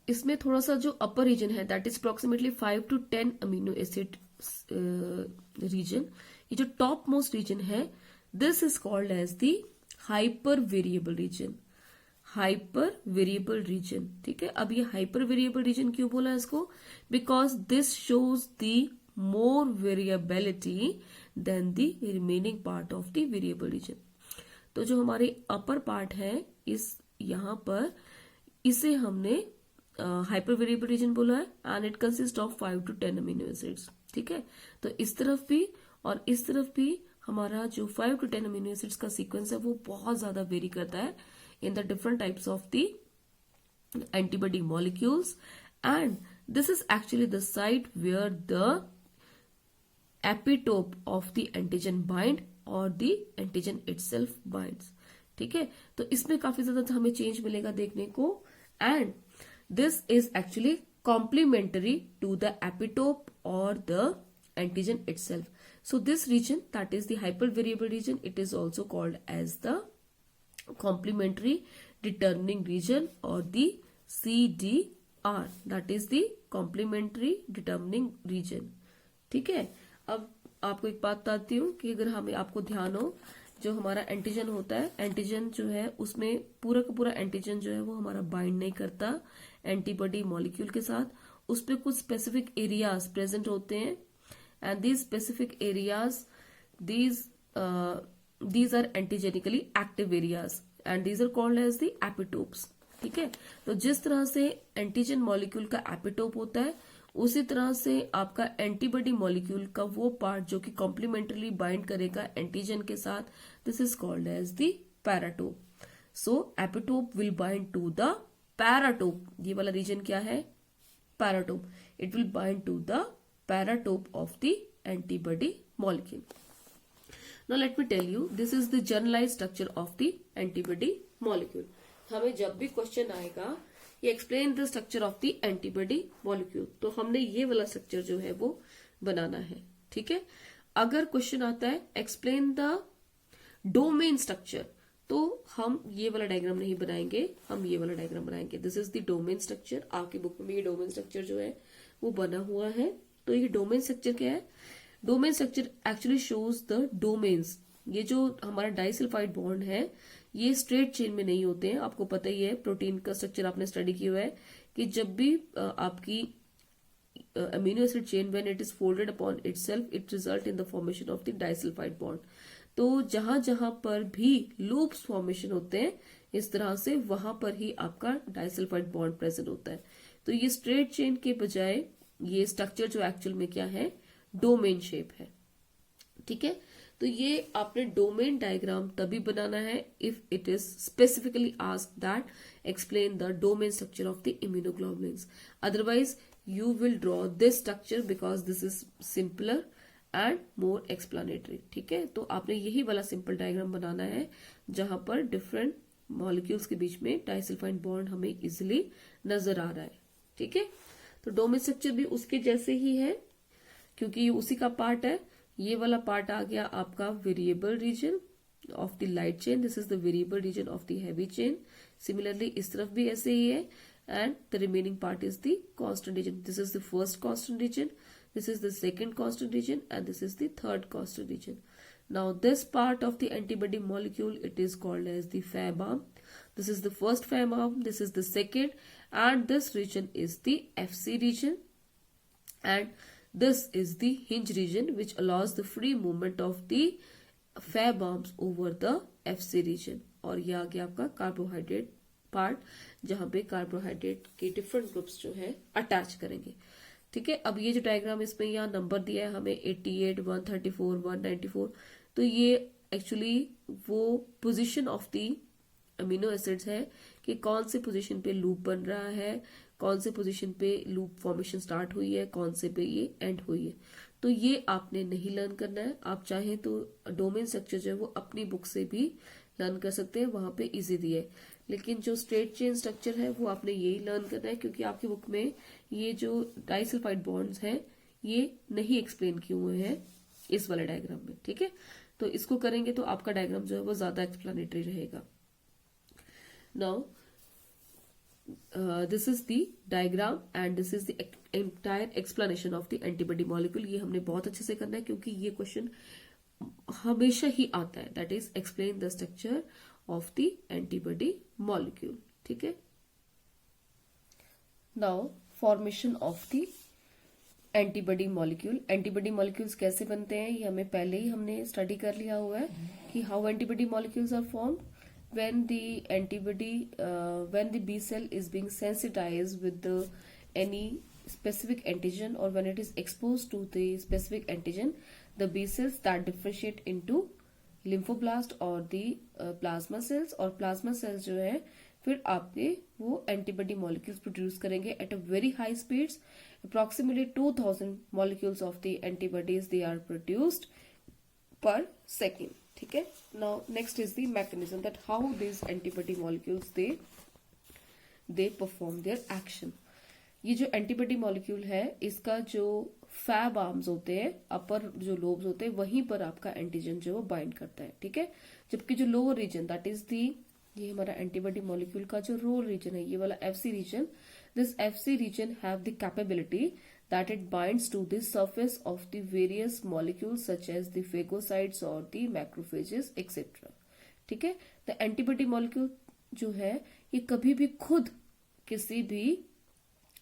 इसमें थोड़ा सा जो अपर रीजन है that is approximately 5 to 10 amino acid region, ये जो टॉप मोस्ट रीजन है this is called as the hyper variable region, hyper variable region. ठीक है, अब ये हाइपर वेरिएबल रीजन क्यों बोला इसको, because this shows the more variability than the remaining part of the variable region. तो जो हमारे अपर पार्ट है इस यहां पर, इसे हमने हाइपर वेरिएबल रीजन बोला है and it consist of 5 to 10 amino acids. ठीक है, तो इस तरफ भी और इस तरफ भी हमारा जो 5 to 10 अमीनो एसिड्स का सीक्वेंस है वो बहुत ज्यादा वेरी करता है in the different types of the antibody molecules, and this is actually the site where the epitope of the antigen bind or the antigen itself binds। ठीक है, तो इसमें काफी ज्यादा हमें चेंज मिलेगा देखने को, and this is actually complementary to the epitope or the antigen itself। So this region, that is the hypervariable region, it is also called as the complementary determining region or the CDR, that is the complementary determining region। ठीक है, अब आपको एक बात बताती हूँ कि अगर हमें आपको ध्यान हो, जो हमारा एंटीजन होता है, एंटीजन जो है उसमें पूरा का पूरा एंटीजन जो है वो हमारा बाइंड नहीं करता एंटीबॉडी मॉलिक्यूल के साथ, उस पर कुछ स्पेसिफिक एरियाज प्रेजेंट होते हैं and these specific areas these are antigenically active areas and these are called as the epitopes। ठीक है, तो जिस तरह से एंटीजन मॉलिक्यूल का एपिटोप होता है उसी तरह से आपका एंटीबॉडी मॉलिक्यूल का वो पार्ट जो कि कॉम्प्लीमेंटरली बाइंड करेगा एंटीजन के साथ, this is called as the paratope. So epitope will bind to the paratope, ये वाला रीजन क्या है, paratope, it will bind to the paratope of the antibody molecule. Now let me tell you, this is the generalized structure of the antibody molecule। हमें जब भी question आएगा ये explain the structure of the antibody molecule, तो हमने ये वाला structure जो है वो बनाना है। ठीक है, अगर क्वेश्चन आता है एक्सप्लेन द डोमेन स्ट्रक्चर, तो हम ये वाला डायग्राम नहीं बनाएंगे, हम ये वाला डायग्राम बनाएंगे। This is the domain structure, आपकी बुक में ये डोमेन स्ट्रक्चर जो है वो बना हुआ है। तो ये डोमेन स्ट्रक्चर क्या है, domain structure actually shows the domains. ये जो हमारा डाइसल्फाइड बॉन्ड है ये स्ट्रेट चेन में नहीं होते हैं, आपको पता ही है, प्रोटीन का स्ट्रक्चर आपने स्टडी किया है कि जब भी आपकी amino acid chain when it is folded upon itself it result in the formation of the disulphide bond. तो जहां जहां पर भी लूप्स फॉर्मेशन होते हैं इस तरह से, वहां पर ही आपका डाइसल्फाइड बॉन्ड प्रेजेंट होता है। तो ये स्ट्रेट चेन के बजाय ये स्ट्रक्चर जो एक्चुअल में क्या है, डोमेन शेप है। ठीक है, तो ये आपने डोमेन डायग्राम तभी बनाना है if it is specifically asked that explain the domain structure of the immunoglobulins, otherwise you will draw this structure because this is simpler and more explanatory. ठीक है, तो आपने यही वाला सिंपल डायग्राम बनाना है जहां पर डिफरेंट मॉलिक्यूल्स के बीच में डाइसल्फाइड बॉन्ड हमें इजिली नजर आ रहा है। ठीक है, तो डोमेन स्ट्रक्चर भी उसके जैसे ही है क्योंकि ये उसी का पार्ट है। ये वाला पार्ट आ गया आपका variable region of the light chain, this is the variable reason of the heavy chain. Similarly इस तरफ भी ऐसे ही है and the remaining part is the constant region, this is the first constant region, this is the second constant region and this is the third constant region। Now this part of the antibody molecule it is called as the Fab arm, this is the first Fab arm, this is the second, and this region is the FC region and this is the hinge region which allows the free movement of the Fab arms over the FC region। और ये आ गया आपका carbohydrate part जहां पे carbohydrate के different groups जो है attach करेंगे। ठीक है, अब ये जो डायग्राम इसमें यहाँ नंबर दिया है हमें 88, 134, 194, तो ये एक्चुअली वो position of the amino acids है कि कौन से पोजीशन पे लूप बन रहा है, कौन से पोजीशन पे लूप फॉर्मेशन स्टार्ट हुई है, कौन से पे ये एंड हुई है। तो ये आपने नहीं लर्न करना है, आप चाहें तो डोमेन स्ट्रक्चर जो है वो अपनी बुक से भी लर्न कर सकते हैं, वहां पे इजी दिया है। लेकिन जो स्ट्रेट चेन स्ट्रक्चर है वो आपने यही लर्न करना है क्योंकि आपकी बुक में ये जो डाइसल्फाइड बॉन्ड्स हैं ये नहीं एक्सप्लेन किए हुए हैं इस वाले डायग्राम में। ठीक है, तो इसको करेंगे तो आपका डायग्राम जो है वो ज्यादा एक्सप्लेनेटरी रहेगा। Now this is the diagram and this is the entire explanation of the antibody molecule. ये हमने बहुत अच्छे से करना है क्योंकि ये क्वेश्चन हमेशा ही आता है, that is explain the structure of the antibody molecule. ठीक है, now formation of the antibody molecule. Antibody molecules कैसे बनते हैं ये हमें पहले ही हमने स्टडी कर लिया हुआ है कि how antibody molecules are formed when the antibody when the B cell is being sensitized with the any specific antigen, or when it is exposed to the specific antigen, the B cells that differentiate into lymphoblast or the plasma cells, और plasma cells जो है फिर आपके वो antibody molecules produce करेंगे at a very high speeds. Approximately 2000 molecules of the antibodies they are produced per second. ठीक है, now next is the mechanism that how this antibody molecules they perform their action. ये जो antibody molecule है इसका जो fab arms होते हैं, अपर जो लोब्स होते हैं, वहीं पर आपका एंटीजन जो वो बाइंड करता है। ठीक है, जबकि जो lower region that is the, ये हमारा एंटीबॉडी मॉलिक्यूल का जो रोल रीजन है, ये वाला FC region, this FC region have the capability that it binds to the surface of the various molecules such as the phagocytes or the macrophages etc. ठीक है, the antibody molecule जो है ये कभी भी खुद किसी भी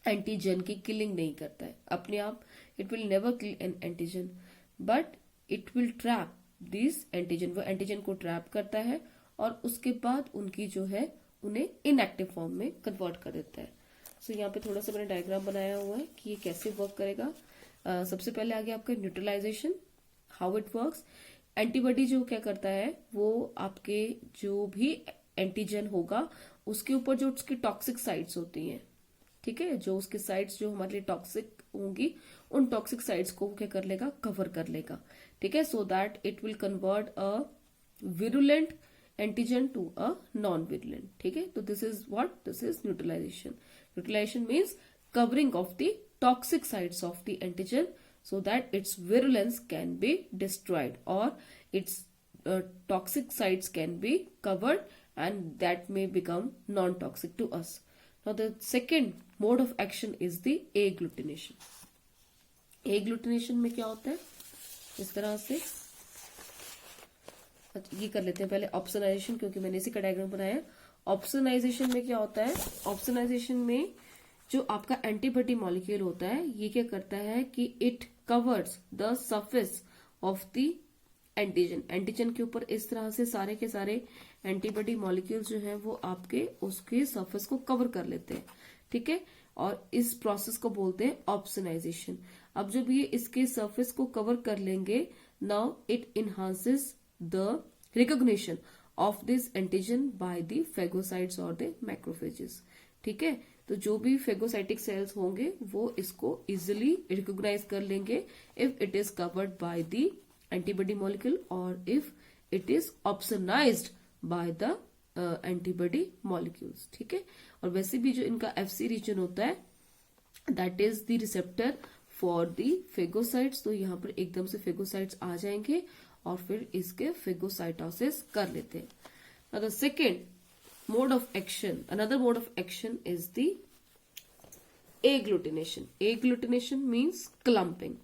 एंटीजन की किलिंग नहीं करता है अपने आप। It will never kill an antigen but it will trap this antigen. वो एंटीजन को ट्रैप करता है और उसके बाद उनकी जो है उन्हें इनएक्टिव फॉर्म में कन्वर्ट कर देता है। सो यहाँ पे थोड़ा सा मैंने डायग्राम बनाया हुआ है कि ये कैसे वर्क करेगा। सबसे पहले आ गया आपका neutralization, how it works. Antibody जो क्या करता है वो आपके जो भी एंटीजन होगा उसके ऊपर जो उसकी टॉक्सिक साइट्स होती हैं, ठीक है, जो उसके साइट्स जो हमारे लिए टॉक्सिक होंगी उन टॉक्सिक साइट्स को क्या कर लेगा, कवर कर लेगा। ठीक है, so that it will convert a virulent antigen to a non virulent. ठीक है, तो this is what, this is neutralization. Neutralization means covering of the toxic sites of the antigen so that its virulence can be destroyed, or its toxic sites can be covered and that may become non-toxic to us. Now the second mode of action is the agglutination. Agglutination में क्या होता है, इस तरह से ये कर लेते हैं पहले ऑप्सोनाइजेशन, क्योंकि मैंने इसी का डायग्राम बनाया है। ऑप्सोनाइजेशन में क्या होता है, ऑप्सोनाइजेशन में जो आपका एंटीबॉडी मॉलिक्यूल होता है ये क्या करता है कि it covers the surface of the antigen. Antigen के ऊपर इस तरह से सारे के सारे एंटीबॉडी मॉलिक्यूल जो है वो आपके उसके सरफेस को कवर कर लेते हैं। ठीक है, और इस प्रोसेस को बोलते हैं ऑप्सोनाइजेशन। अब जब ये इसके सरफेस को कवर कर लेंगे, now it enhances the recognition of this antigen by the phagocytes or the macrophages। ठीक है, तो जो भी phagocytic cells होंगे वो इसको easily recognize कर लेंगे if it is covered by the antibody molecule or if it is opsonized by the antibody molecules। ठीक है, और वैसे भी जो इनका FC region होता है that is the receptor for the phagocytes, तो यहाँ पर एकदम से phagocytes आ जाएंगे और फिर इसके फेगोसाइटोसिस कर लेते हैं। Now the second mode of action, another mode of action is the agglutination. Agglutination means clumping।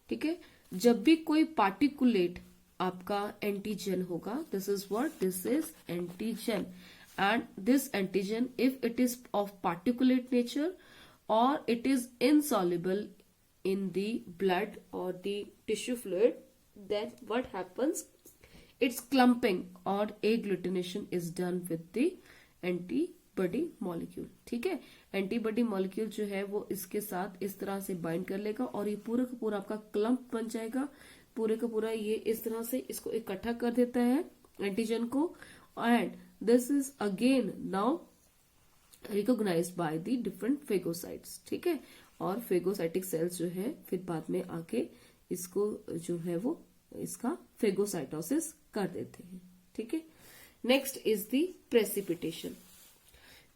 ठीक है, जब भी कोई पार्टिकुलेट आपका एंटीजन होगा, this is what, this is antigen, and this antigen if it is of particulate nature or it is insoluble in the blood or the tissue fluid, then what happens, its clumping or agglutination is done with the antibody molecule। ठीक है, antibody molecule जो है वो इसके साथ इस तरह से बाइंड कर लेगा और ये पूरा का पूरा आपका क्लम्प बन जाएगा। पूरे का पूरा ये इस तरह से इसको इकट्ठा कर देता है एंटीजन को, and this is again now recognized by the different phagocytes. ठीक है, और फेगोसाइटिक सेल्स जो है फिर बाद में आके इसको जो है वो इसका फेगोसाइटोसिस कर देते हैं। ठीक है, next is the precipitation.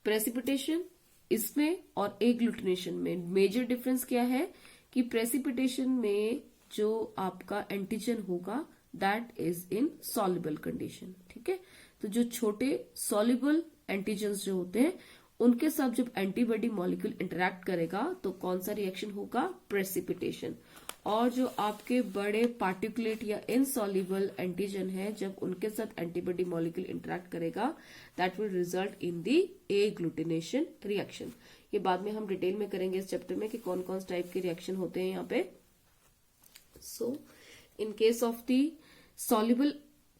Precipitation इसमें और एग्लूटिनेशन में मेजर डिफरेंस क्या है कि प्रेसिपिटेशन में जो आपका एंटीजन होगा that is in soluble condition. ठीक है, तो जो छोटे सॉल्युबल एंटीजन्स जो होते हैं उनके साथ जब एंटीबॉडी मॉलिक्यूल इंटरेक्ट करेगा तो कौन सा रिएक्शन होगा, प्रेसिपिटेशन। और जो आपके बड़े पार्टिकुलेट या इनसॉल्युबल एंटीजन है, जब उनके साथ एंटीबॉडी मॉलिक्यूल इंटरेक्ट करेगा that will result in the agglutination reaction. ये बाद में हम डिटेल में करेंगे इस चैप्टर में कि कौन कौन से टाइप के रिएक्शन होते हैं यहाँ पे। So in case of the soluble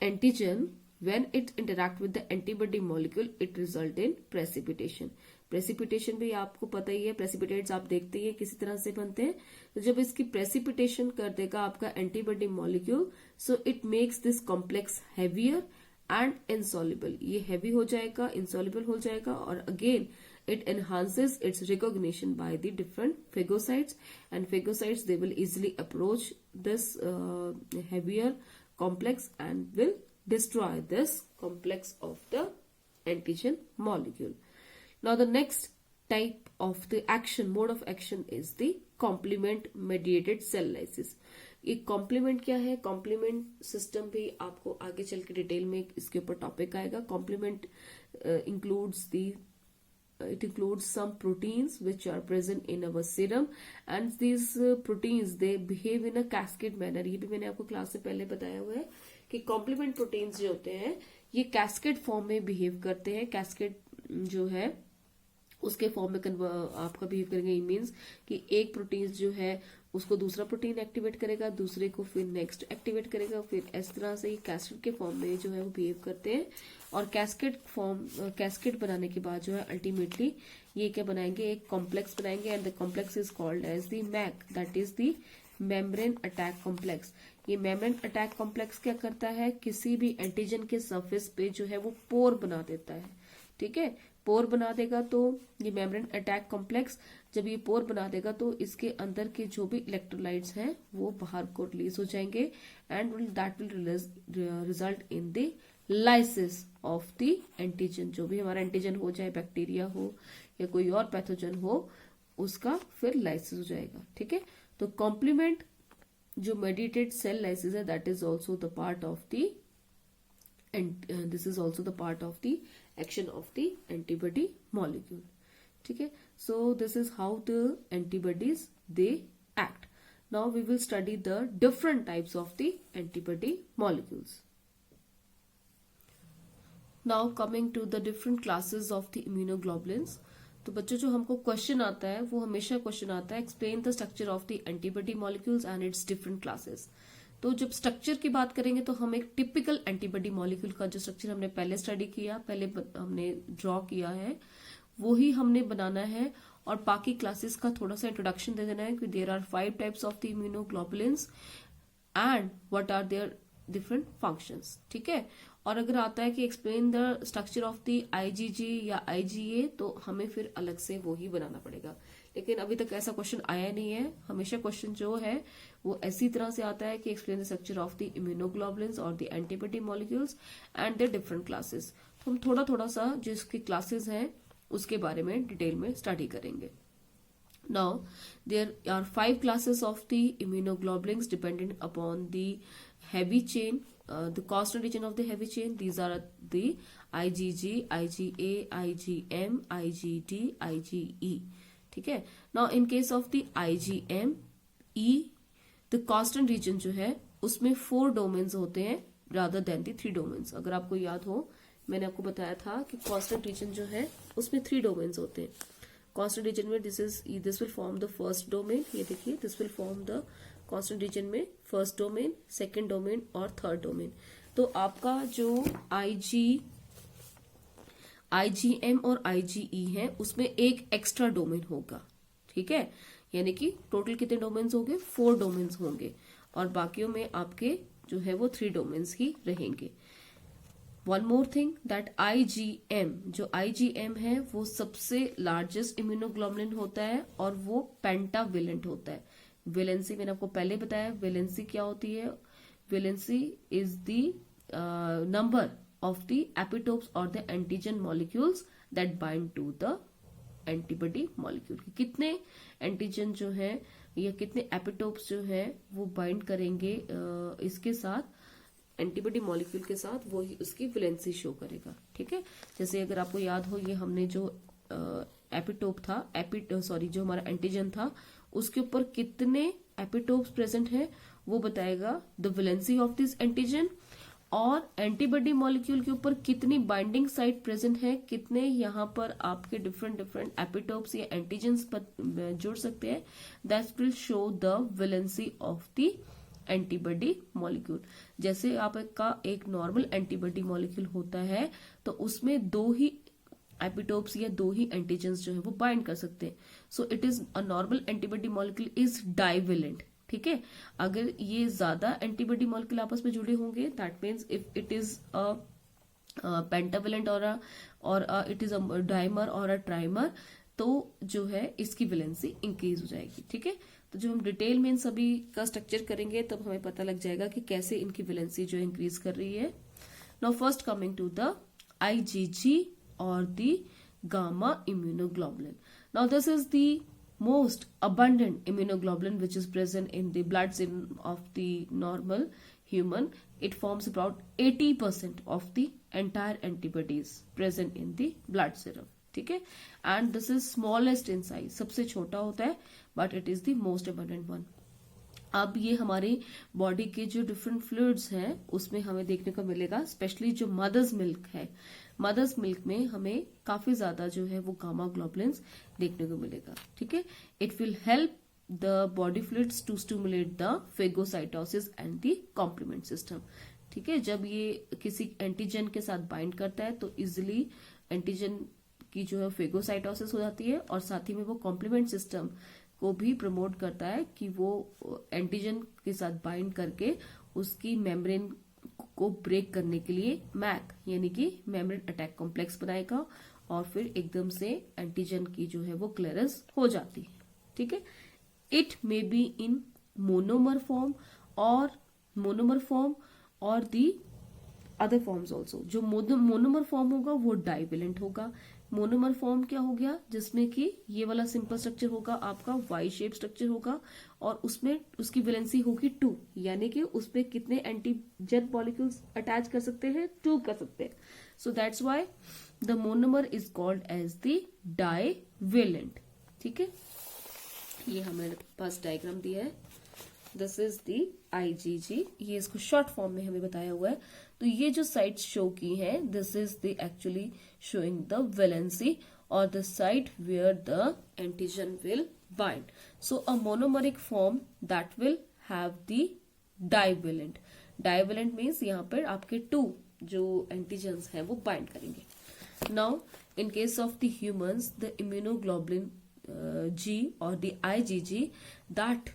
antigen when it interact with the antibody molecule it result in precipitation। Precipitation भी आपको पता ही है, प्रेसिपिटेट्स आप देखते ही है किसी तरह से बनते हैं। तो जब इसकी प्रेसिपिटेशन कर देगा आपका antibody molecule, so it makes this complex heavier and insoluble. ये हैवी हो जाएगा, इनसॉल्युबल हो जाएगा, और again it enhances its recognition by the different phagocytes, and phagocytes they will easily approach this heavier complex and will destroy this complex of the antigen molecule. Now the next type of the action, mode of action is the complement mediated cell lysis। ये complement क्या है, complement system भी आपको आगे चल के detail में इसके ऊपर टॉपिक आएगा। Complement it includes some proteins which are present in our serum, and these proteins they behave in a cascade manner। ये भी मैंने आपको क्लास से पहले बताया हुआ है कि कॉम्प्लीमेंट प्रोटीन्स जो होते हैं ये कैस्केड फॉर्म में बिहेव करते हैं। कैस्केड जो है उसके फॉर्म में आपका बिहेव करेंगे। मीन्स कि एक प्रोटीन जो है उसको दूसरा प्रोटीन एक्टिवेट करेगा, दूसरे को फिर नेक्स्ट एक्टिवेट करेगा, फिर इस तरह से कैस्केड के फॉर्म में जो है वो बिहेव करते हैं। और कैस्केड बनाने के बाद जो है अल्टीमेटली ये क्या बनाएंगे, एक कॉम्प्लेक्स बनाएंगे, and the complex is called as the MAC, that is the membrane attack complex. ये मेम्ब्रेन अटैक कॉम्प्लेक्स क्या करता है, किसी भी एंटीजन के सरफेस पे जो है वो पोर बना देता है। ठीक है, पोर बना देगा तो ये मेम्ब्रेन अटैक कॉम्प्लेक्स जब ये पोर बना देगा तो इसके अंदर के जो भी इलेक्ट्रोलाइट्स हैं वो बाहर को रिलीज हो जाएंगे, and that will result in the lysis of the antigen. जो भी हमारा एंटीजन हो, चाहे बैक्टीरिया हो या कोई और पैथोजन हो, उसका फिर लाइसिस हो जाएगा। ठीक है, तो कॉम्प्लीमेंट जो मेडिएटेड सेल लाइसिस है that is also the part of the and this is also the part of the action of the antibody molecule। ठीक है, so this is how the antibodies they act। now we will study the different types of the antibody molecules। now coming to the different classes of the immunoglobulins। तो बच्चों जो हमको question आता है वो हमेशा क्वेश्चन आता है explain the structure of the antibody molecules and it's different classes. तो जब स्ट्रक्चर की बात करेंगे तो हम एक टिपिकल एंटीबॉडी मॉलिक्यूल का जो स्ट्रक्चर हमने पहले स्टडी किया, पहले हमने ड्रॉ किया है, वो ही हमने बनाना है, और बाकी क्लासेस का थोड़ा सा इंट्रोडक्शन दे देना है कि there are 5 types of the immunoglobulins and what are their different functions. ठीक है, और अगर आता है कि explain the structure of the IgG या आईजीए तो हमें फिर अलग से वो ही बनाना पड़ेगा। लेकिन अभी तक ऐसा क्वेश्चन आया नहीं है। हमेशा क्वेश्चन जो है वो ऐसी तरह से आता है कि explain the structure of the immunoglobulins और the antibody molecules and the different classes. तो हम थोड़ा थोड़ा सा जिसकी क्लासेस हैं उसके बारे में डिटेल में स्टडी करेंगे। Now, there are 5 classes of the immunoglobulins dependent upon the heavy chain, the constant region of the heavy chain. These are the IgG, IgA, IgM, IgD, IgE. ठीक है, now in case of the IgM, E, the constant region जो है उसमें 4 domains होते हैं rather than the 3 domains. अगर आपको याद हो मैंने आपको बताया था कि constant region जो है उसमें 3 डोमेन्स होते हैं। constant region में this will form the first domain। ये देखिए this will form the constant region में first domain, second domain और third domain। तो आपका जो IgM और IgE है उसमें एक एक्स्ट्रा डोमेन होगा। ठीक है, यानी कि टोटल कितने डोमेन्स होंगे, 4 डोमेन्स होंगे, और बाकियों में आपके जो है वो 3 डोमेन्स ही रहेंगे। One more thing that IgM, जो IgM है वो सबसे लार्जेस्ट इम्यूनोग्लोबुलिन होता है और वो पेंटावेलेंट होता है। वेलेंसी मैंने आपको पहले बताया, वेलेंसी क्या होती है, valency is the number of the epitopes और the antigen molecules that bind to the antibody molecule. कितने एंटीजन जो है या कितने एपिटोप्स जो है वो बाइंड करेंगे इसके साथ, एंटीबॉडी मॉलिक्यूल के साथ, वो ही उसकी वैलेंसी शो करेगा। ठीक है, जैसे अगर आपको याद हो ये हमने जो एपिटोप था, जो हमारा एंटीजन था उसके ऊपर कितने एपिटोप्स प्रेजेंट है वो बताएगा the valency of this antigen, और एंटीबॉडी मॉलिक्यूल के ऊपर कितनी बाइंडिंग साइट प्रेजेंट है, कितने यहाँ पर आपके डिफरेंट डिफरेंट एपिटोप्स या एंटीजन्स जुड़ सकते हैं, that will show the valency of the antibody molecule. जैसे आपका एक नॉर्मल एंटीबॉडी मॉलिक्यूल होता है तो उसमें 2 ही एपिटोप्स या 2 ही एंटीजन्स जो है वो बाइंड कर सकते हैं। So it is a normal antibody molecule is divalent. ठीक है, अगर ये ज्यादा एंटीबॉडी मॉलिक्यूल आपस में जुड़े होंगे that means if it is a pentavalent और इट इज अ डाइमर और अ ट्राइमर, तो जो है इसकी वैलेंसी इंक्रीज हो जाएगी। ठीक है, तो जो हम डिटेल में इन सभी का स्ट्रक्चर करेंगे तब हमें पता लग जाएगा कि कैसे इनकी वैलेंसी जो इंक्रीज कर रही है। Now first coming to the IgG or the gamma immunoglobulin. Now this is the most abundant immunoglobulin which is present in the blood serum of the normal human. It forms about 80% of the entire antibodies present in the blood serum. ठीक है, and this is smallest in size, सबसे छोटा होता है but it is the most abundant one. अब ये हमारी body के जो डिफरेंट फ्लूइड्स हैं उसमें हमें देखने को मिलेगा, स्पेशली जो मदर्स मिल्क है, मदर्स मिल्क में हमें काफी ज्यादा जो है वो गामा ग्लोबुलिन्स देखने को मिलेगा। ठीक है, it will help the body fluids to stimulate the phagocytosis and the complement system. ठीक है, जब ये किसी एंटीजन के साथ बाइंड करता है तो इजिली एंटीजन की जो है फेगोसाइटोसिस हो जाती है और साथ ही में वो कॉम्प्लीमेंट सिस्टम को भी प्रमोट करता है कि वो एंटीजन के साथ बाइंड करके उसकी मेम्ब्रेन को ब्रेक करने के लिए मैक यानी कि मेम्ब्रेन अटैक कॉम्प्लेक्स बनाएगा और फिर एकदम से एंटीजन की जो है वो क्लियरेंस हो जाती है। ठीक है, it may be in monomer form और दी अदर फॉर्म्स ऑल्सो। जो मोनोमर फॉर्म होगा वो डाइवेलेंट होगा। मोनोमर फॉर्म क्या हो गया, जिसमें कि ये वाला सिंपल स्ट्रक्चर होगा आपका, वाई शेप स्ट्रक्चर होगा और उसमें उसकी वैलेंसी होगी 2, यानी कि उसमें कितने एंटीजन मॉलिक्यूल्स अटैच कर सकते हैं, 2 कर सकते हैं। So that's why the monomer is called as the divalent. ठीक है, ये हमारे पास डायग्राम दिया है, दिस इज द IgG, ये इसको शॉर्ट फॉर्म में हमें बताया हुआ है। तो ये जो साइट्स शो की है this is the actually showing the valency और the site where the antigen will bind. So a monomeric form that will have the divalent. Divalent means यहाँ पर आपके 2 जो एंटीजन्स हैं वो बाइंड करेंगे। Now in case of the humans the immunoglobulin G और the IgG that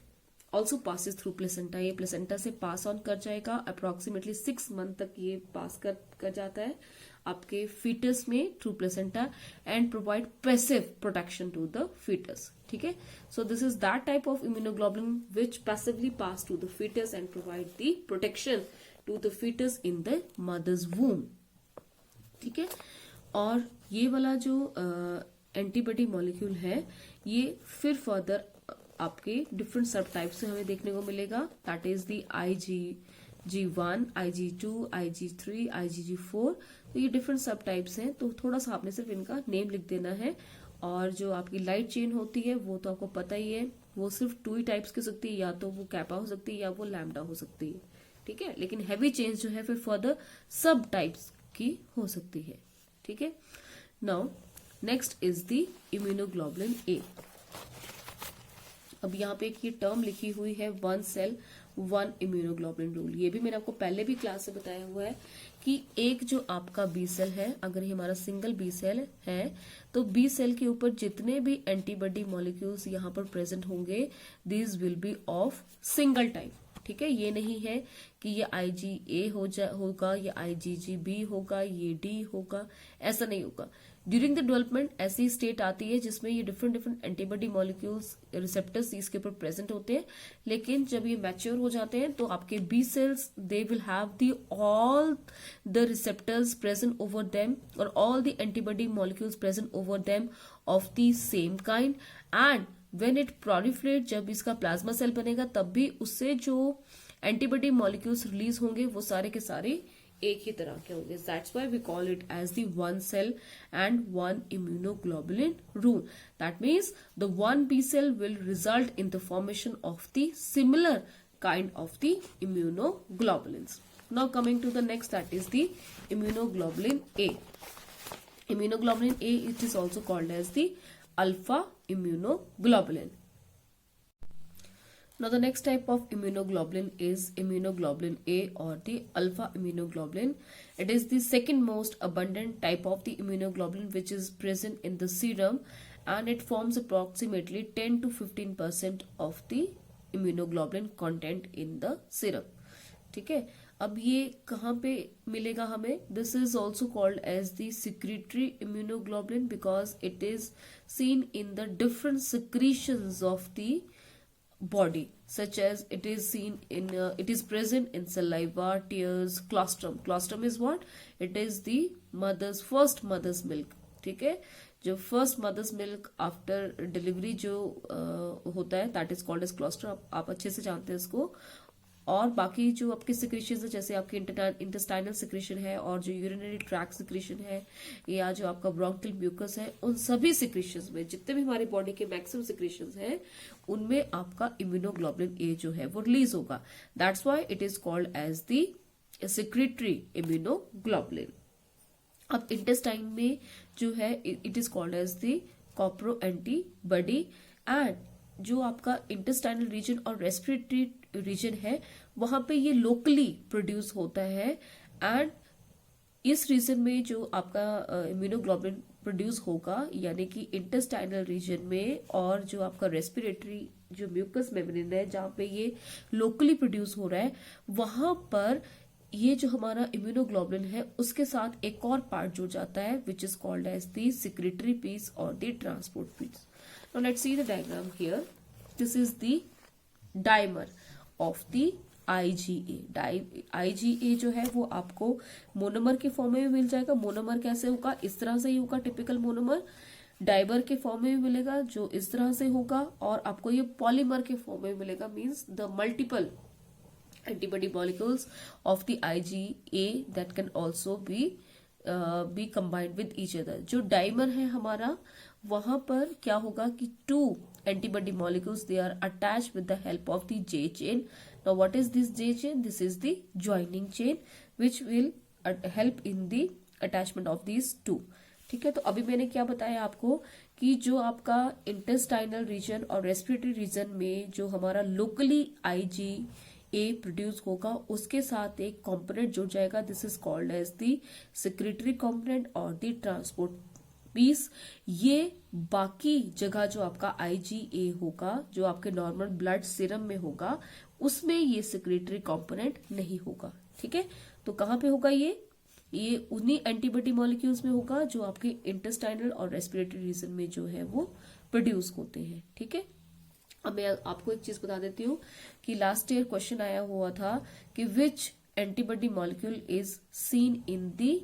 also passes through placenta. ये placenta से पास ऑन कर जाएगा, अप्रोक्सीमेटली 6 मंथ तक ये पास कर जाता है आपके फीटस में through placenta and provide passive protection to the fetus. ठीक है, so this is that type of immunoglobulin which passively pass to the fetus and provide the protection to the fetus in the mother's womb. ठीक है, और ये वाला जो antibody molecule है ये फिर फर्दर आपके डिफरेंट सब टाइप से हमें देखने को मिलेगा, that is the IgG1, IG2, IG3, IgG4। तो ये डिफरेंट सब टाइप्स हैं, तो थोड़ा सा आपने सिर्फ इनका नेम लिख देना है। और जो आपकी लाइट चेन होती है वो तो आपको पता ही है, वो सिर्फ 2 ही टाइप्स की सकती है, या तो वो कैपा हो सकती है या वो लैम्डा हो सकती है। ठीक है, लेकिन हैवी चेन्स जो है फिर फर्दर सब टाइप्स की हो सकती है। ठीक है, now next is the immunoglobulin A। अब यहाँ पे एक ये टर्म लिखी हुई है 1 सेल 1 इम्यूनोग्लोबुलिन रूल। ये भी मैंने आपको पहले भी क्लास से बताया हुआ है कि एक जो आपका बी सेल है, अगर ये हमारा सिंगल बी सेल है तो बी सेल के ऊपर जितने भी एंटीबॉडी मॉलिक्यूल्स यहाँ पर प्रेजेंट होंगे these will be of single type. ठीक है, ये नहीं है कि ये IgA होगा, ये IgGB होगा, ये D होगा, ऐसा नहीं होगा। ड्यूरिंग द डेवलपमेंट ऐसी स्टेट आती है जिसमें ये different different antibody molecules receptors इसके ऊपर प्रेजेंट होते हैं, लेकिन जब ये मैच्योर हो जाते हैं तो आपके B cells they will have the all the receptors present over them और all the antibody molecules present over them of the same kind and when it proliferate, जब इसका प्लाज्मा सेल बनेगा तब भी उससे जो एंटीबॉडी मॉलिक्यूल्स रिलीज होंगे वो सारे के सारे एक ही तरह के होंगे. That's why we call it as the one cell and one immunoglobulin rule. That means the one B cell will result in the formation of the similar kind of the immunoglobulins. Now coming to the next, that is the immunoglobulin A. Immunoglobulin A, it is also called as the alpha immunoglobulin. Now the next type of immunoglobulin is immunoglobulin A or the alpha immunoglobulin. It is the second most abundant type of the immunoglobulin which is present in the serum, and it forms approximately 10 to 15% of the immunoglobulin content in the syrup. ठीक है, अब ये कहाँ पे मिलेगा हमें? This is also called as the secretory immunoglobulin because it is seen in the different secretions of the body, such as it is seen in it is present in saliva, tears, colostrum. Colostrum is what? It is the first mother's milk. ठीक है, जो first mother's milk after delivery जो होता है, that is called as colostrum. आप अच्छे से जानते हैं इसको. और बाकी जो आपके सिक्रीशन है, जैसे आपके इंटेस्टाइनल सिक्रीशन है और जो यूरिनरी ट्रैक्ट सिक्रीशन है या जो आपका ब्रोंकियल म्यूकस है, उन सभी सिक्रीशन में जितने भी हमारी बॉडी के मैक्सिमम सिक्रीशन हैं, उनमें आपका इम्यूनोग्लोबुलिन ए जो है वो रिलीज होगा. That's why it is called as the secretory immunoglobulin. अब इंटेस्टाइन में जो है it is called as the copro antibody. And जो आपका इंटेस्टाइनल रीजन और रेस्पिरेटरी रीजन है, वहां पे ये लोकली प्रोड्यूस होता है. एंड इस रीजन में जो आपका इम्यूनोग्लोबुलिन प्रोड्यूस होगा, यानी कि इंटेस्टाइनल रीजन में और जो आपका रेस्पिरेटरी जो म्यूकस मेम्ब्रेन है, जहां पे ये लोकली प्रोड्यूस हो रहा है, वहां पर ये जो हमारा इम्यूनोग्लोबुलिन है उसके साथ एक और पार्ट जुड़ जाता है which is called as the secretory piece और the transport piece. Now let's see the diagram here. This is the dimer of the IgA. IgA जो है वो आपको मोनोमर के फॉर्म में भी मिल जाएगा. मोनोमर कैसे होगा? इस तरह से ही होगा, टिपिकल मोनोमर. डाइबर के फॉर्म में भी मिलेगा जो इस तरह से होगा, और आपको ये पॉलीमर के फॉर्म में मिलेगा, means the multiple antibody molecules of the IgA that can also be combined with each other. जो डाइमर है हमारा, वहां पर क्या होगा कि 2 antibody molecules they are attached with the help of the J chain. Now what is this J chain? This is the joining chain which will help in the attachment of these two. ठीक है, तो अभी मैंने क्या बताया आपको कि जो आपका इंटेस्टाइनल रीजन और रेस्पिरेटरी रीजन में जो हमारा लोकली IgA प्रोड्यूस होगा, उसके साथ एक कंपोनेंट जुड़ जाएगा. This is called as the secretory component और द ट्रांसपोर्ट पीस. ये बाकी जगह जो आपका IgA होगा, जो आपके नॉर्मल ब्लड सीरम में होगा, उसमें ये सिक्रेटरी कंपोनेंट नहीं होगा. ठीक है, तो कहां पे होगा ये उन्हीं एंटीबॉडी मॉलिक्यूल्स में होगा जो आपके इंटेस्टाइनल और रेस्पिरेटरी रीजन में जो है वो प्रोड्यूस होते हैं. ठीक है, अब मैं आपको एक चीज बता देती हूँ कि लास्ट ईयर क्वेश्चन आया हुआ था कि which antibody molecule is seen in the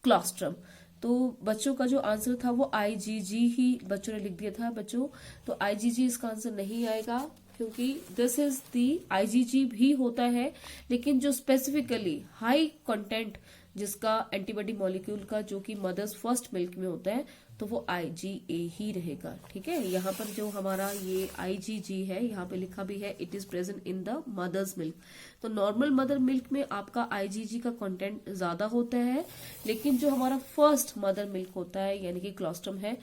colostrum. तो बच्चों का जो आंसर था वो IgG ही बच्चों ने लिख दिया था. बच्चों, तो IgG इसका आंसर नहीं आएगा, क्योंकि दिस इज दी IgG भी होता है, लेकिन जो स्पेसिफिकली हाई कंटेंट जिसका एंटीबॉडी मॉलिक्यूल का जो कि मदर्स फर्स्ट मिल्क में होता है, तो वो IgA ही रहेगा. ठीक है, यहाँ पर जो हमारा ये IgG है, यहाँ पे लिखा भी है it is present in the mother's milk. तो नॉर्मल मदर मिल्क में आपका IgG का कंटेंट ज्यादा होता है, लेकिन जो हमारा फर्स्ट मदर मिल्क होता है यानी कि क्लोस्ट्रम है,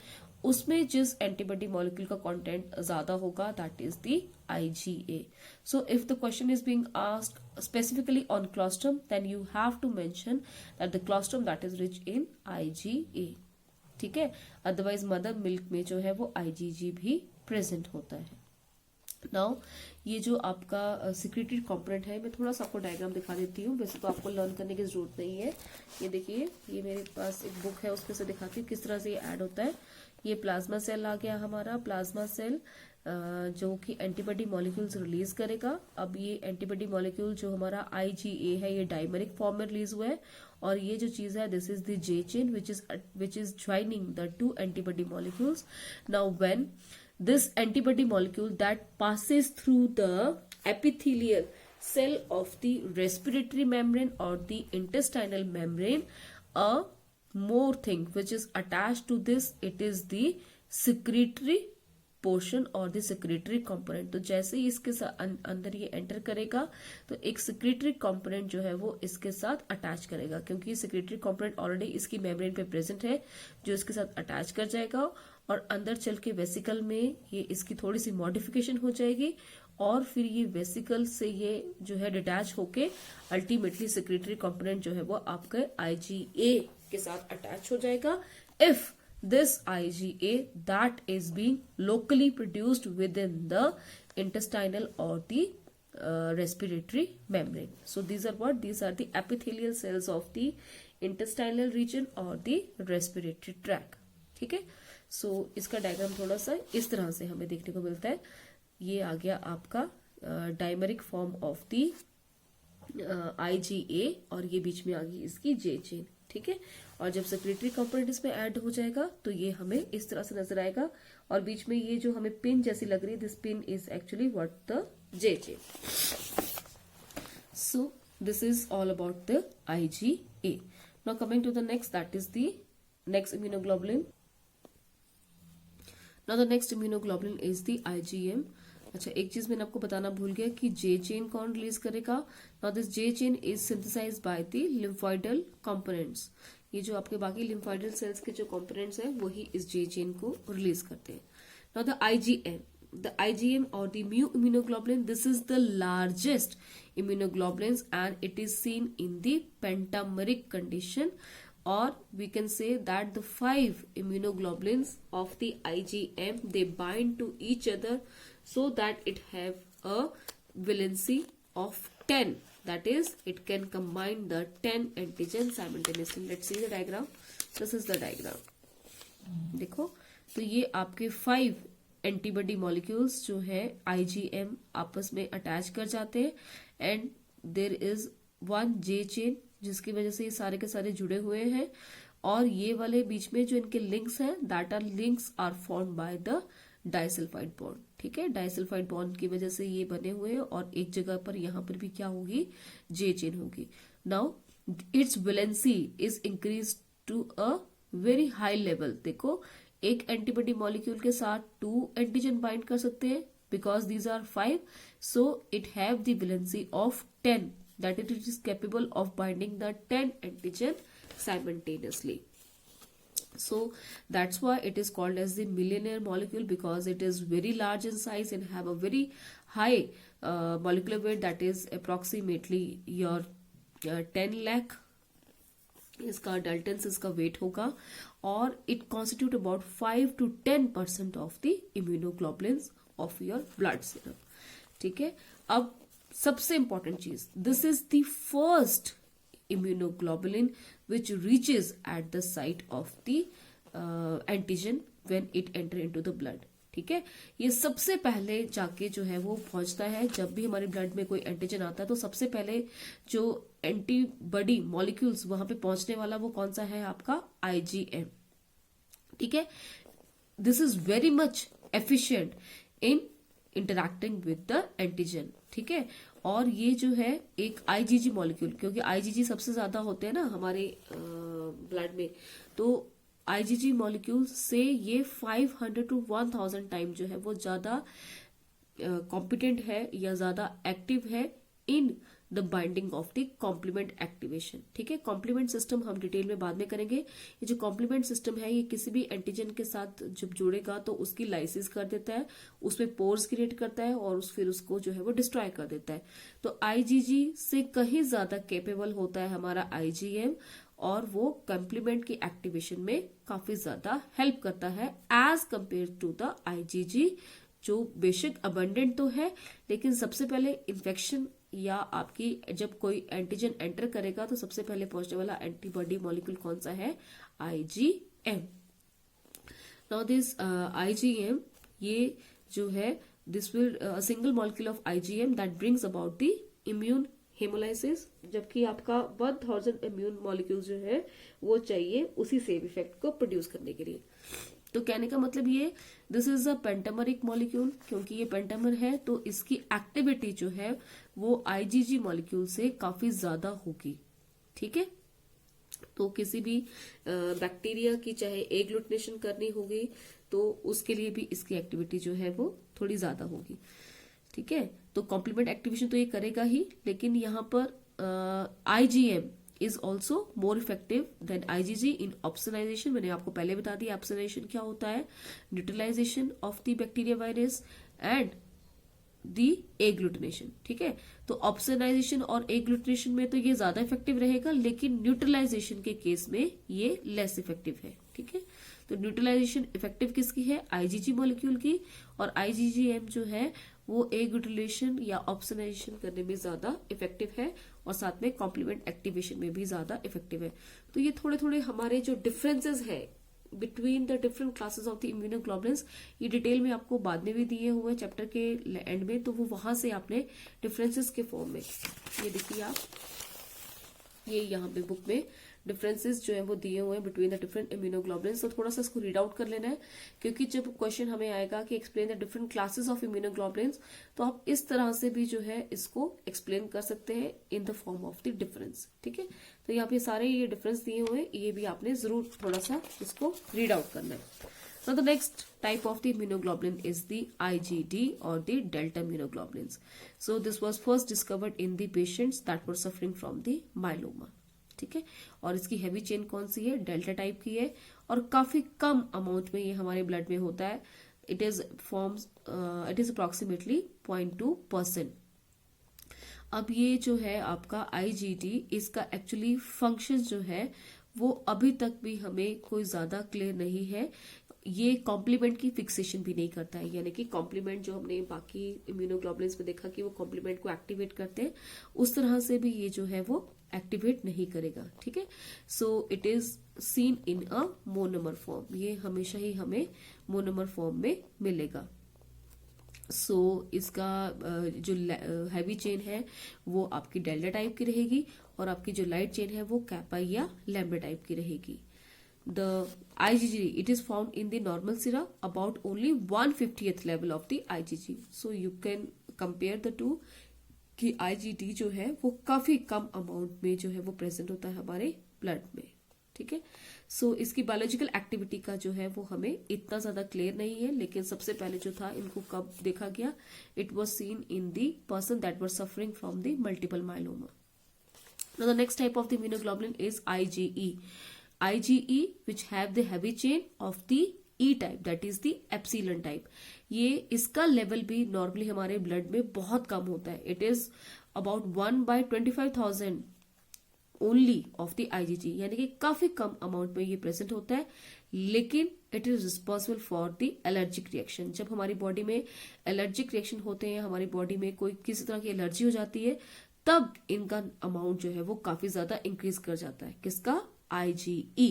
उसमें जिस एंटीबॉडी मॉलिक्यूल का कंटेंट ज्यादा होगा, that is the IgA. So if the question is being asked specifically on colostrum, then you have to mention that the colostrum that is rich in IgA. ठीक है, अदरवाइज मदर मिल्क में जो है वो IgG भी present होता है. Now ये जो आपका सिक्रेटरी कंपोनेंट है, मैं थोड़ा सा आपको डायग्राम दिखा देती हूँ. वैसे तो आपको लर्न करने की जरूरत नहीं है. ये देखिए, ये मेरे पास एक बुक है, उसमें से दिखाती हूँ किस तरह से ये ऐड होता है. ये प्लाज्मा सेल आ गया हमारा. प्लाज्मा सेल जो कि एंटीबॉडी मॉलिक्यूल्स रिलीज करेगा. अब ये एंटीबॉडी मॉलिक्यूल जो हमारा IgA है, ये डाइमेरिक फॉर्म में रिलीज हुआ है, और ये जो चीज है this is the J chain which is joining the 2 antibody molecules. Now when this antibody molecule that passes through the epithelial cell of the respiratory membrane or the intestinal membrane, a more thing which is attached to this, it is the secretory portion और the secretary component. तो जैसे ही इसके अंदर ये enter करेगा तो एक secretary component जो है वो इसके साथ अटैच करेगा, क्योंकि सेक्रेटरी कंपोनेंट ऑलरेडी इसकी मेम्ब्रेन पे प्रेजेंट है, जो इसके साथ अटैच कर जाएगा और अंदर चल के वेसिकल में ये इसकी थोड़ी सी मॉडिफिकेशन हो जाएगी और फिर ये वेसिकल से ये जो है डिटैच होके अल्टीमेटली सेक्रेटरी कंपोनेंट जो है वो आपके IgA के साथ अटैच हो जाएगा। If this IgA that is being locally produced within the intestinal or the respiratory membrane. So these are what? These are the epithelial cells of the intestinal region or the respiratory tract. ठीक है, so इसका diagram थोड़ा सा इस तरह से हमें देखने को मिलता है। ये आ गया आपका dimeric form of the IgA और ये बीच में आ गई इसकी J चेन। ठीक है, और जब सेक्रेटरी कंपोनेंट इसमें ऐड हो जाएगा तो ये हमें इस तरह से नजर आएगा और बीच में ये जो हमें पिन जैसी लग रही है, this pin is actually what the J chain. So this is all about the IgA। Now coming to the next, that is the next immunoglobulin. Now the next immunoglobulin is the IgM। अच्छा, एक चीज मैंने आपको बताना भूल गया कि J chain कौन रिलीज करेगा। Now this J chain is synthesised by the lymphoidal components. ये जो आपके बाकी लिम्फोइडल सेल्स के जो कंपोनेंट्स हैं वही इस J चेन को रिलीज करते हैं। Now the IgM or the mu immunoglobulin, this is the largest immunoglobulins and it is seen in the pentameric condition, or we can say that the 5 immunoglobulins of the IgM, they bind to each other so that it have a valency of 10. That is, it can combine the 10 antigen simultaneously. Let's see the diagram. This is the diagram. देखो, तो ये आपके 5 antibody molecules जो है IgM आपस में attach कर जाते हैं and there is one J chain जिसकी वजह से ये सारे के सारे जुड़े हुए हैं और ये वाले बीच में जो इनके लिंक्स हैं, that are links are form by the disulphide bond. ठीक है, डाइसल्फाइड बॉन्ड की वजह से ये बने हुए हैं और एक जगह पर यहाँ पर भी क्या होगी, J चेन होगी। Now its valency is increase to a very high level. देखो, एक एंटीबॉडी मॉलिक्यूल के साथ 2 एंटीजन बाइंड कर सकते हैं because these are 5, so it have the valency of 10, that it is capable of binding the 10 antigen simultaneously. So that's why it is called as the millionaire molecule, because it is very large in size and have a very high molecular weight, that is approximately your 10 lakh इसका Dalton's इसका wait होगा और it constitute about 5 to 10% of the immunoglobulins of your blood serum. ठीक है, अब सबसे important चीज, this is the first immunoglobulin which reaches at the site of the antigen when it enter into the blood. ठीक है, ये सबसे पहले जाके जो है वो पहुंचता है। जब भी हमारे ब्लड में कोई एंटीजन आता है तो सबसे पहले जो एंटीबॉडी मॉलिक्यूल्स वहां पे पहुंचने वाला वो कौन सा है, आपका IgM। ठीक है, this is very much efficient in interacting with the antigen. ठीक है, और ये जो है एक IgG मॉलिक्यूल, क्योंकि IgG सबसे ज्यादा होते हैं ना हमारे ब्लड में, तो IgG मॉलिक्यूल से ये 500 to 1000 टाइम जो है वो ज्यादा कॉम्पिटेंट है या ज्यादा एक्टिव है in the binding of the complement activation. ठीक है, कॉम्प्लीमेंट सिस्टम हम डिटेल में बाद में करेंगे। ये जो कॉम्प्लीमेंट सिस्टम है ये किसी भी एंटीजन के साथ जब जुड़ेगा तो उसकी लाइसिस कर देता है, उसमें पोर्स क्रिएट करता है और फिर उसको जो है वो डिस्ट्रॉय कर देता है। तो IgG से कहीं ज्यादा कैपेबल होता है हमारा IgM और वो कॉम्प्लीमेंट की एक्टिवेशन में काफी ज्यादा हेल्प करता है as compare to the IgG, जो बेशक अबंडेंट तो है लेकिन सबसे पहले इन्फेक्शन या आपकी जब कोई एंटीजन एंटर करेगा तो सबसे पहले पहुंचने वाला एंटीबॉडी मॉलिक्यूल कौन सा है, IgM। नाउ दिस IgM, ये जो है this will single molecule of IgM that brings about the immune haemolysis, जबकि आपका 1000 इम्यून मॉलिक्यूल जो है वो चाहिए उसी सेम इफेक्ट को प्रोड्यूस करने के लिए। तो कहने का मतलब ये, दिस इज अ पेंटामरिक मॉलिक्यूल, क्योंकि ये पेंटामर है तो इसकी एक्टिविटी जो है वो आईजीजी मॉलिक्यूल से काफी ज्यादा होगी। ठीक है, तो किसी भी बैक्टीरिया की चाहे एग्लूटिनेशन करनी होगी तो उसके लिए भी इसकी एक्टिविटी जो है वो थोड़ी ज्यादा होगी। ठीक है, तो कॉम्प्लीमेंट एक्टिवेशन तो ये करेगा ही, लेकिन यहाँ पर IgM is also more effective than IgG in opsonization. मैंने आपको पहले बता दिया ऑप्सोनाइजेशन क्या होता है, neutralization of the bacteria virus and the agglutination. ठीक है, तो ऑप्सोनाइजेशन और एग्लूटिनेशन में तो ये ज्यादा इफेक्टिव रहेगा, लेकिन न्यूट्रलाइजेशन के केस में ये लेस इफेक्टिव है। ठीक है, तो न्यूट्रलाइजेशन इफेक्टिव किसकी है, आईजीजी मॉलिक्यूल की, और आईजीजीएम जो है वो एग्लूटिनेशन या ऑप्सोनाइजेशन करने में ज्यादा इफेक्टिव है, और साथ में कॉम्प्लीमेंट एक्टिवेशन में भी ज्यादा इफेक्टिव है। तो ये थोड़े थोड़े हमारे जो डिफरेंसेस है between the different classes of the immunoglobulins, ये डिटेल में आपको बाद में भी दिए हुए चैप्टर के एंड में, तो वो वहां से आपने डिफरेंसेस के फॉर्म में, ये देखिए आप, ये यहाँ पे बुक में डिफरेंसेस जो है वो दिए हुए हैं बिटवीन द डिफरेंट इम्यूनोग्लोबुलिन्स। तो थोड़ा सा इसको रीड आउट कर लेना है, क्योंकि जब क्वेश्चन हमें आएगा कि explain the different classes of immunoglobulins, तो आप इस तरह से भी जो है इसको एक्सप्लेन कर सकते हैं in the form of the difference. ठीक है, तो यहाँ पे सारे ये डिफरेंस दिए हुए हैं, ये भी आपने जरूर थोड़ा सा इसको रीड आउट करना है। Now the next type of the immunoglobulin is the IgD or the delta immunoglobulins. So this was first discovered in the patients that were suffering from the myeloma. ठीक है, और इसकी हैवी चेन कौन सी है, delta type की है, और काफी कम अमाउंट में ये हमारे ब्लड में होता है। It is approximately 0.2%। अब ये जो है आपका IgD, इसका एक्चुअली फंक्शन जो है वो अभी तक भी हमें कोई ज्यादा क्लियर नहीं है। ये कॉम्प्लीमेंट की फिक्सेशन भी नहीं करता है, यानी कि कॉम्प्लीमेंट जो हमने बाकी इम्यूनोग्लोबुलिन्स में देखा कि वो कॉम्प्लीमेंट को एक्टिवेट करते हैं, उस तरह से भी ये जो है वो एक्टिवेट नहीं करेगा। ठीक है, so it is seen in a monomer form, ये हमेशा ही हमें मोनोमर फॉर्म में मिलेगा। सो इसका जो हैवी चेन है वो आपकी डेल्टा टाइप की रहेगी, और आपकी जो लाइट चेन है वो कैपा या लैम्बडा टाइप की रहेगी। The IgG, it is found in the normal sera about only 1/50th level of the IgG. So you can compare the two कि IgD जो है वो काफी कम अमाउंट में जो है वो प्रेजेंट होता है हमारे ब्लड में। ठीक है, सो इसकी बायोलॉजिकल एक्टिविटी का जो है वो हमें इतना ज्यादा क्लियर नहीं है, लेकिन सबसे पहले जो था इनको कब देखा गया, it was seen in the person that were suffering from the multiple myeloma. Now the next type of the immunoglobulin is IgE. IgE which have the heavy chain of the E type, that is the epsilon type. ये इसका level भी normally हमारे blood में बहुत कम होता है। It is about 1/25,000 only of the IgG, यानी कि काफी कम अमाउंट में ये प्रेजेंट होता है, लेकिन it is responsible for the allergic reaction. जब हमारी बॉडी में एलर्जिक रिएक्शन होते हैं, हमारी बॉडी में कोई किसी तरह की एलर्जी हो जाती है, तब इनका अमाउंट जो है वो काफी ज्यादा इंक्रीज कर जाता है। किसका, IgE।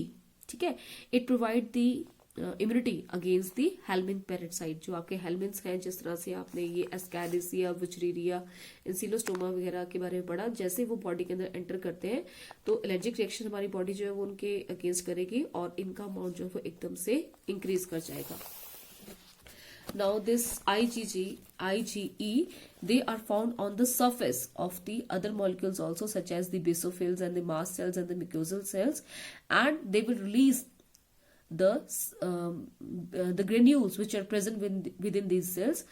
ठीक है, it provide the immunity against the helminth parasite. जो आपके हेलमिन्स हैं, जिस तरह से आपने ये एस्कैरिसिया, विचरीरिया, इंसिलोस्टोमा वगैरह के बारे में पढ़ा, जैसे वो बॉडी के अंदर एंटर करते हैं तो एलर्जिक रिएक्शन हमारी बॉडी जो है वो उनके अगेंस्ट करेगी, और इनका अमाउंट जो है वो एकदम से इंक्रीज कर जाएगा। Now this IgE, they are found on the surface of the other molecules also, such as the basophils and the mast cells and the mucosal cells, and they will release the granules which are present within these cells.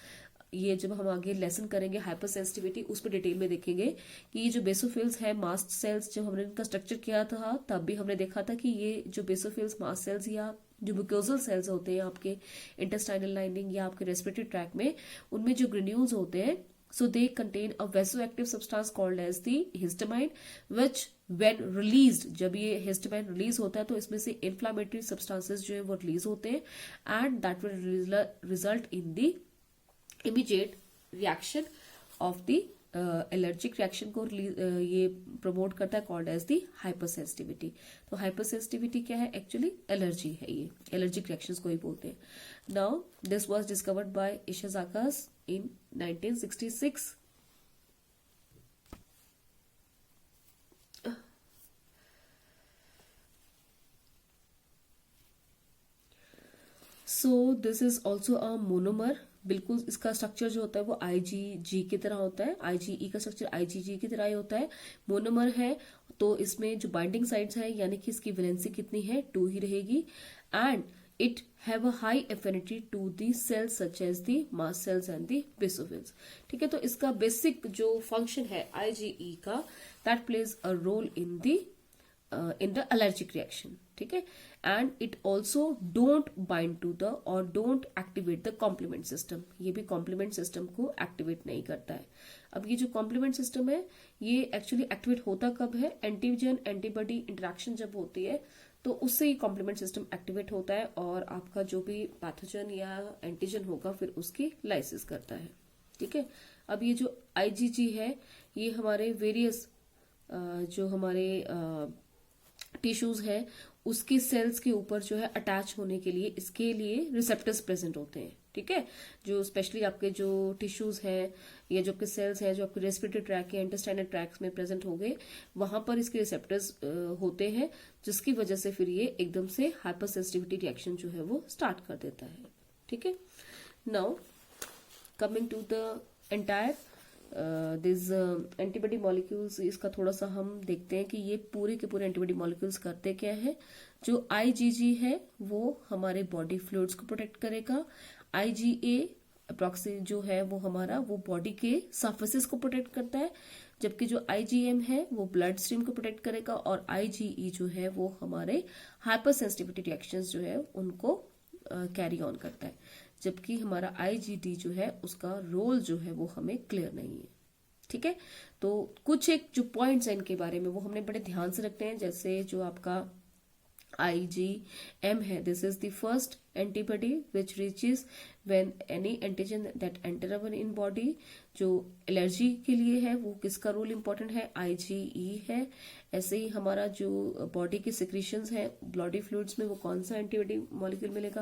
ये जब हम आगे lesson करेंगे hyper sensitivity, उस पर detail में देखेंगे कि ये जो बेसोफिल्स है, मास्ट सेल्स, जब हमने इनका स्ट्रक्चर किया था तब भी हमने देखा था कि ये जो बेसोफिल्स, मास्ट सेल्स या जो म्यूकोजल सेल्स होते हैं आपके इंटेस्टाइनल लाइनिंग या आपके रेस्पिरेटरी ट्रैक में, उनमें जो ग्रेन्यूल्स होते हैं, so they contain a vasoactive substance called as the histamine, which when released, जब ये histamine रिलीज होता है तो इसमें से inflammatory substances जो है वो रिलीज होते हैं, and that will result in the immediate reaction of the allergic reaction को ये प्रमोट करता है, कॉल्ड एज दी हाइपरसेंसिटिविटी। तो हाइपरसेंसिटिविटी क्या है, एक्चुअली एलर्जी है, ये एलर्जिक रिएक्शंस को ही बोलते हैं। Now this was discovered by Ishizakas in 1966। So this is also a monomer. बिल्कुल इसका स्ट्रक्चर जो होता है वो आईजीजी की तरह होता है, आईजीई का स्ट्रक्चर आईजीजी की तरह ही होता है। मोनोमर है तो इसमें जो बाइंडिंग साइड्स है यानी कि इसकी वैलेंसी कितनी है, 2 ही रहेगी। And it have a high affinity to the cells such as the mast cells and the basophils. ठीक है, तो इसका बेसिक जो फंक्शन है आईजीई का, that plays a role in the allergic reaction. ठीक है, and it also don't bind to the और don't activate the complement system. ये भी कॉम्प्लीमेंट सिस्टम को एक्टिवेट नहीं करता है। अब ये जो कॉम्प्लीमेंट सिस्टम है ये एक्चुअली एक्टिवेट होता कब है, एंटीजन एंटीबॉडी इंटरेक्शन जब होती है तो उससे ही कॉम्प्लीमेंट सिस्टम एक्टिवेट होता है और आपका जो भी पैथोजन या एंटीजन होगा फिर उसकी लाइसिस करता है। ठीक है, अब ये जो आईजीजी है ये हमारे वेरियस जो हमारे टिश्यूज है उसकी सेल्स के ऊपर जो है अटैच होने के लिए इसके लिए रिसेप्टर्स प्रेजेंट होते हैं। ठीक है, जो स्पेशली आपके जो टिश्यूज हैं या जो आपके सेल्स हैं जो आपके रेस्पिरेटरी ट्रैक या इंटेस्टाइनल ट्रैक्स में प्रेजेंट हो गए वहां पर इसके रिसेप्टर्स होते हैं जिसकी वजह से फिर ये एकदम से हाइपर सेंसिटिविटी रिएक्शन जो है वो स्टार्ट कर देता है। ठीक है, now coming to the entire this antibody molecules, इसका थोड़ा सा हम देखते हैं कि ये पूरे के पूरे एंटीबॉडी मॉलिक्यूल्स करते क्या है। जो आईजीजी है वो हमारे बॉडी फ्लूइड्स को प्रोटेक्ट करेगा। आईजीए अप्रॉक्सी जो है वो हमारा वो बॉडी के सर्फेसिस को प्रोटेक्ट करता है, जबकि जो आईजीएम है वो ब्लड स्ट्रीम को प्रोटेक्ट करेगा और आईजीई जो है वो हमारे हाइपर सेंसिटिविटी रिएक्शंस जो है उनको कैरी ऑन करता है, जबकि हमारा आईजीडी जो है उसका रोल जो है वो हमें क्लियर नहीं है। ठीक है, तो कुछ एक जो पॉइंट्स हैं इनके बारे में वो हमने बड़े ध्यान से रखते हैं। जैसे जो आपका IgM है, this is the first antibody which reaches when any antigen that enter our in body. जो एलर्जी के लिए है वो किसका रोल इंपॉर्टेंट है, IgE है। ऐसे ही हमारा जो बॉडी के सिक्रीशंस है बॉडी फ्लूइड्स में वो कौन सा एंटीबॉडी मॉलिक्यूल मिलेगा,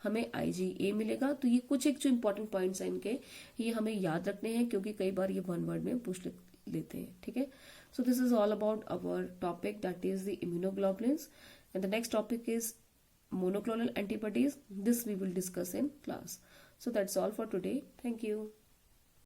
हमें IgA मिलेगा। तो ये कुछ एक जो इंपॉर्टेंट पॉइंट्स हैं इनके ये हमें याद रखने हैं क्योंकि कई बार ये वन वर्ड में पूछ लेते हैं। ठीक है, so this is all about our topic, that is the immunoglobulins, and the next topic is monoclonal antibodies. This we will discuss in class. So that's all for today. Thank you.